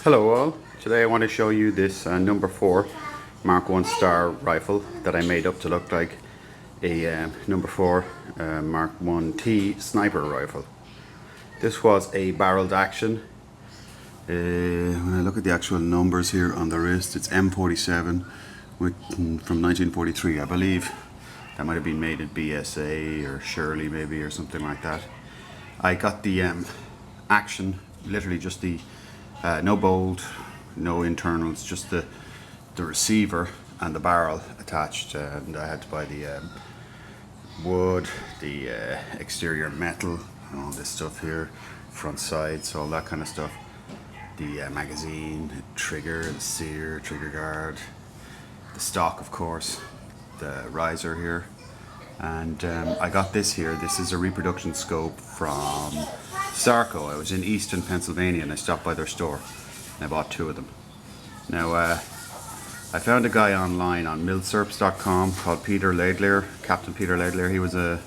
Hello all, today I want to show you this number 4 Mark 1 star rifle that I made up to look like a number 4 Mark 1 T sniper rifle. This was a barreled action. When I look at the actual numbers here on the wrist, it's M47 from 1943. I believe that might have been made at BSA or Shirley maybe or something like that. I got the action, literally just the no bolt, no internals, just the receiver and the barrel attached, and I had to buy the wood, the exterior metal, and all this stuff here, front sides, all that kind of stuff, the magazine, the trigger, the sear, trigger guard, the stock of course, the riser here, and I got this here. This is a reproduction scope from Sarco. I was in Easton, Pennsylvania, and I stopped by their store and I bought 2 of them. Now I found a guy online on milsurps.com called Peter Laidler, Captain Peter Laidler. He was an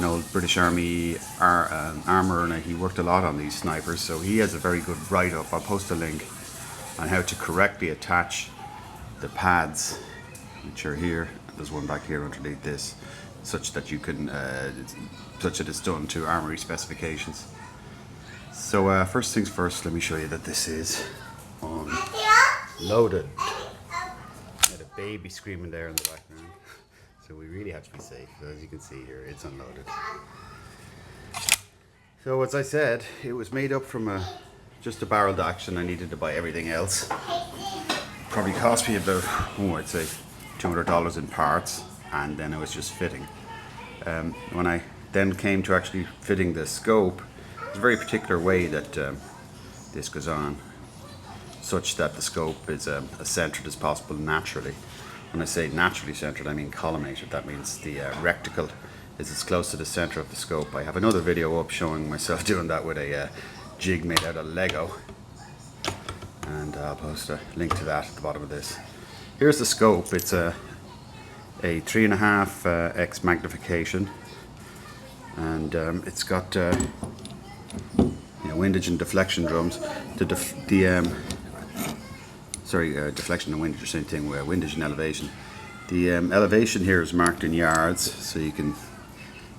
old British Army armourer, and he worked a lot on these snipers, so he has a very good write-up. I'll post a link on how to correctly attach the pads, which are here. There's one back here underneath this, such that you can such that it's done to armory specifications. So first things first, let me show you that this is unloaded. Got a baby screaming there in the background, so we really have to be safe. As you can see here, it's unloaded. So as I said, it was made up from just a barreled action. I needed to buy everything else. Probably cost me about, I'd say $200 in parts, and then it was just fitting. When I then came to actually fitting the scope, there's a very particular way that this goes on, such that the scope is as centered as possible naturally. When I say naturally centered, I mean collimated. That means the reticle is as close to the center of the scope. I have another video up showing myself doing that with a jig made out of Lego, and I'll post a link to that at the bottom of this. Here's the scope. It's a 3.5x magnification, and it's got windage and deflection drums. Deflection and windage are the same thing, where windage and elevation. The elevation here is marked in yards, so you can,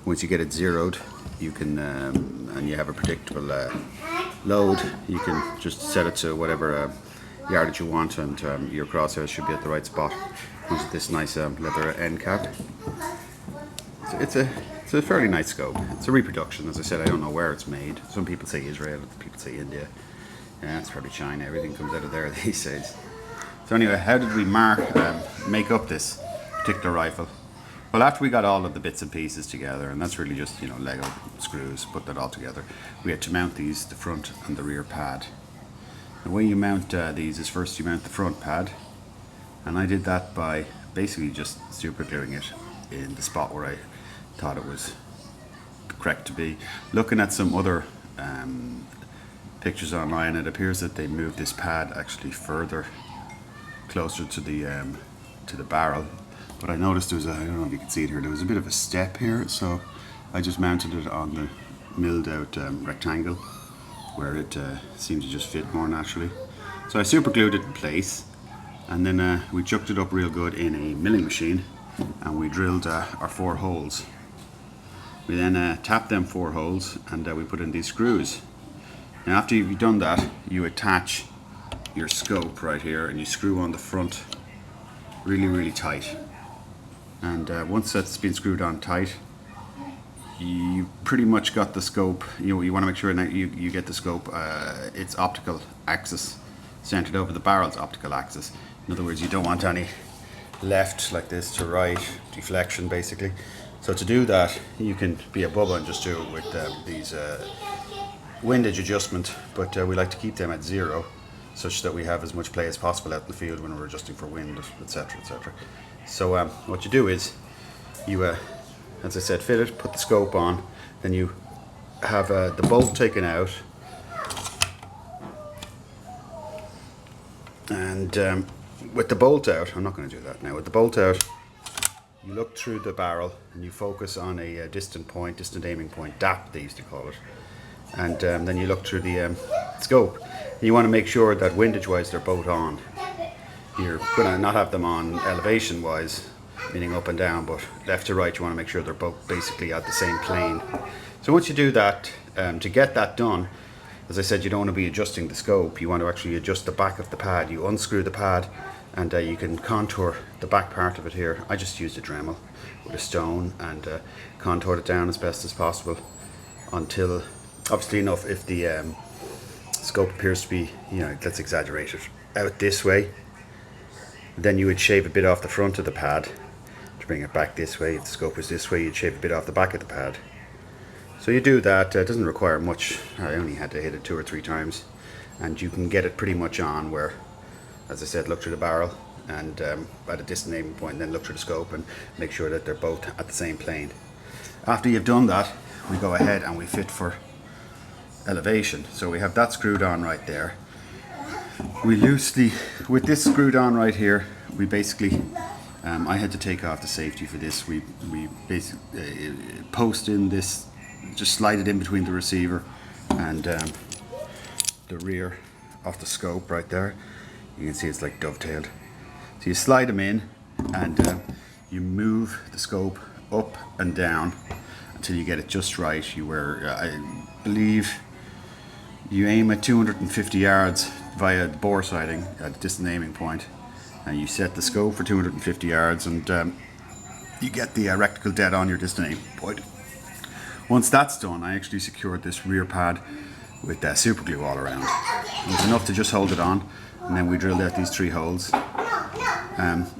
once you get it zeroed, you can, and you have a predictable load, you can just set it to whatever yardage you want, and your crosshairs should be at the right spot. Comes with this nice leather end cap. So it's a fairly nice scope. It's a reproduction. As I said, I don't know where it's made. Some people say Israel, other people say India. Yeah, it's probably China. Everything comes out of there these days. So anyway, how did we make up this particular rifle? Well, after we got all of the bits and pieces together, and that's really just Lego screws, put that all together, we had to mount these, the front and the rear pad. The way you mount these is first you mount the front pad, and I did that by basically just super gluing it in the spot where I thought it was correct to be. Looking at some other pictures online, it appears that they moved this pad actually further closer to the barrel, but I noticed there was I don't know if you can see it here, there was a bit of a step here, so I just mounted it on the milled out rectangle where it seemed to just fit more naturally. So I super glued it in place, and then we chucked it up real good in a milling machine, and we drilled our 4 holes. We then tapped them 4 holes, and we put in these screws. Now after you've done that, you attach your scope right here, and you screw on the front really tight. And once that's been screwed on tight, you pretty much got the scope. You want to make sure that you get the scope its optical axis centered over the barrel's optical axis. In other words, you don't want any left like this to right deflection basically. So to do that, you can be a bubba and just do it with these windage adjustment, but we like to keep them at 0, such that we have as much play as possible out in the field when we're adjusting for wind, etc, etc. So what you do is you as I said, fit it, put the scope on, then you have the bolt taken out, and with the bolt out, I'm not going to do that now, with the bolt out, you look through the barrel and you focus on a distant point, distant aiming point, DAP they used to call it, and then you look through the scope. You want to make sure that windage wise they're both on. You're going to not have them on elevation wise, meaning up and down, but left to right you want to make sure they're both basically at the same plane. So once you do that, to get that done, as I said, you don't want to be adjusting the scope. You want to actually adjust the back of the pad. You unscrew the pad and you can contour the back part of it here. I just used a Dremel with a stone and contoured it down as best as possible until, obviously enough, if the scope appears to be, you know, let's exaggerate it, out this way, then you would shave a bit off the front of the pad to bring it back this way. If the scope was this way, you'd shave a bit off the back of the pad. So you do that. It doesn't require much. I only had to hit it 2 or 3 times, and you can get it pretty much on where, as I said, look through the barrel and at a distant aiming point, then look through the scope and make sure that they're both at the same plane. After you've done that, we go ahead and we fit for elevation. So we have that screwed on right there. We loosely, with this screwed on right here, we basically, I had to take off the safety for this. We basically post in this, just slide it in between the receiver and the rear of the scope right there. You can see it's like dovetailed. So you slide them in and you move the scope up and down until you get it just right. I believe you aim at 250 yards via the bore sighting at a distant aiming point, and you set the scope for 250 yards and you get the reticle dead on your distant aiming point. Once that's done, I actually secured this rear pad with super glue all around. It was enough to just hold it on, and then we drilled out these 3 holes.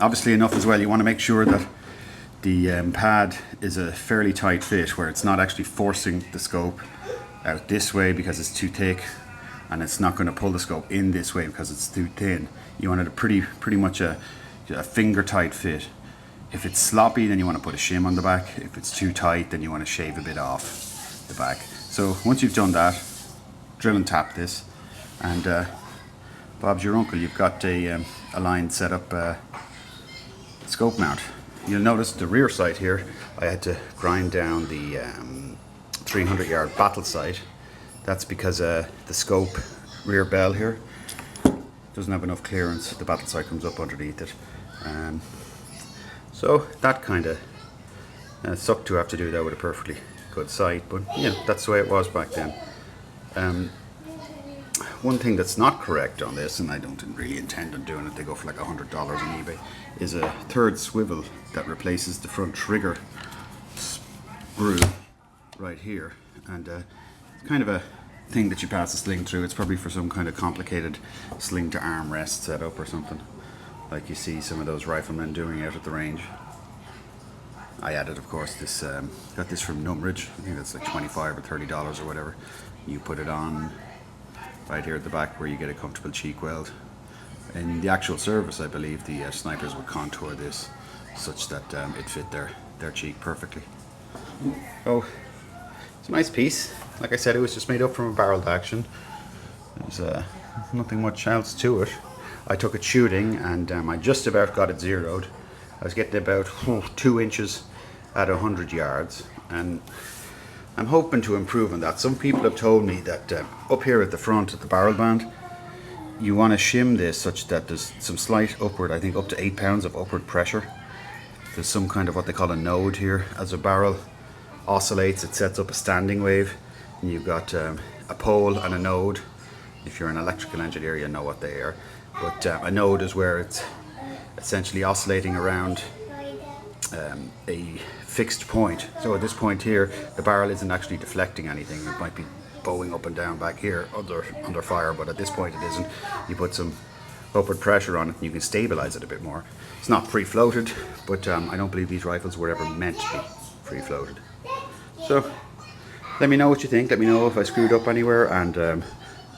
Obviously enough as well, you want to make sure that the pad is a fairly tight fit where it's not actually forcing the scope out this way because it's too thick, and it's not going to pull the scope in this way because it's too thin. You want it a pretty much a finger tight fit. If it's sloppy, then you want to put a shim on the back. If it's too tight, then you want to shave a bit off the back. So once you've done that, drill and tap this, and Bob's your uncle. You've got a line set up scope mount. You'll notice the rear sight here, I had to grind down the 300 yard battle sight. That's because the scope rear bell here doesn't have enough clearance. The battle sight comes up underneath it. So that kind of sucked to have to do that with a perfectly good sight, but yeah, that's the way it was back then. One thing that's not correct on this, and I don't really intend on doing it, they go for like $100 on eBay, is a third swivel that replaces the front trigger screw right here, and it's kind of a thing that you pass a sling through. It's probably for some kind of complicated sling to armrest setup or something, like you see some of those riflemen doing out at the range. I added, of course, this, got this from Numridge. I think that's like $25 or $30 or whatever. You put it on right here at the back where you get a comfortable cheek weld. In the actual service, I believe the snipers would contour this such that it fit their cheek perfectly. Oh, it's a nice piece. Like I said, it was just made up from a barreled action. There's nothing much else to it. I took it shooting and I just about got it zeroed. I was getting about 2 inches at 100 yards, and I'm hoping to improve on that. Some people have told me that up here at the front at the barrel band, you want to shim this such that there's some slight upward, I think up to 8 pounds of upward pressure. There's some kind of what they call a node here. As a barrel oscillates, it sets up a standing wave, and you've got a pole and a node. If you're an electrical engineer, you know what they are. But a node is where it's essentially oscillating around a fixed point. So at this point here, the barrel isn't actually deflecting anything. It might be bowing up and down back here under fire, but at this point it isn't. You put some upward pressure on it and you can stabilize it a bit more. It's not free-floated, but I don't believe these rifles were ever meant to be free-floated. So let me know what you think. Let me know if I screwed up anywhere, and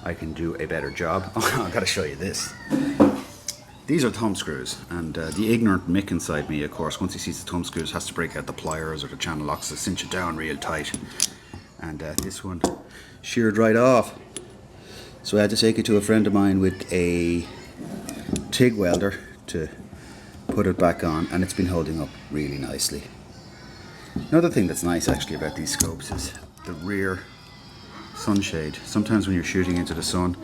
I can do a better job. I've got to show you this. These are thumb screws, and the ignorant Mick inside me, of course, once he sees the thumb screws, has to break out the pliers or the channel locks to cinch it down real tight. And this one sheared right off. So I had to take it to a friend of mine with a TIG welder to put it back on, and it's been holding up really nicely. Another thing that's nice actually about these scopes is the rear sunshade. Sometimes when you're shooting into the sun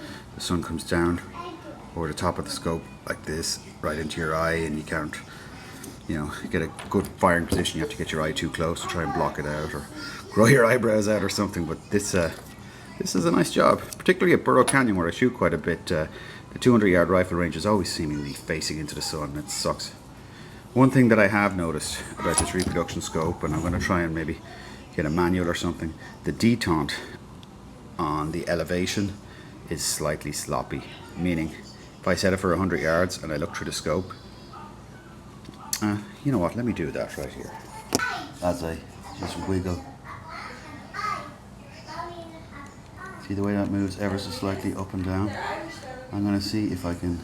comes down over the top of the scope like this, right into your eye, and you can't, you know, get a good firing position. You have to get your eye too close to try and block it out, or grow your eyebrows out or something. But this is a nice job, particularly at Burrow Canyon where I shoot quite a bit. The 200-yard rifle range is always seemingly facing into the sun. It sucks. One thing that I have noticed about this reproduction scope, and I'm going to try and maybe get a manual or something, the detente on the elevation is slightly sloppy. Meaning, if I set it for 100 yards and I look through the scope, you know what, let me do that right here. As I just wiggle. See the way that moves ever so slightly up and down? I'm going to see if I can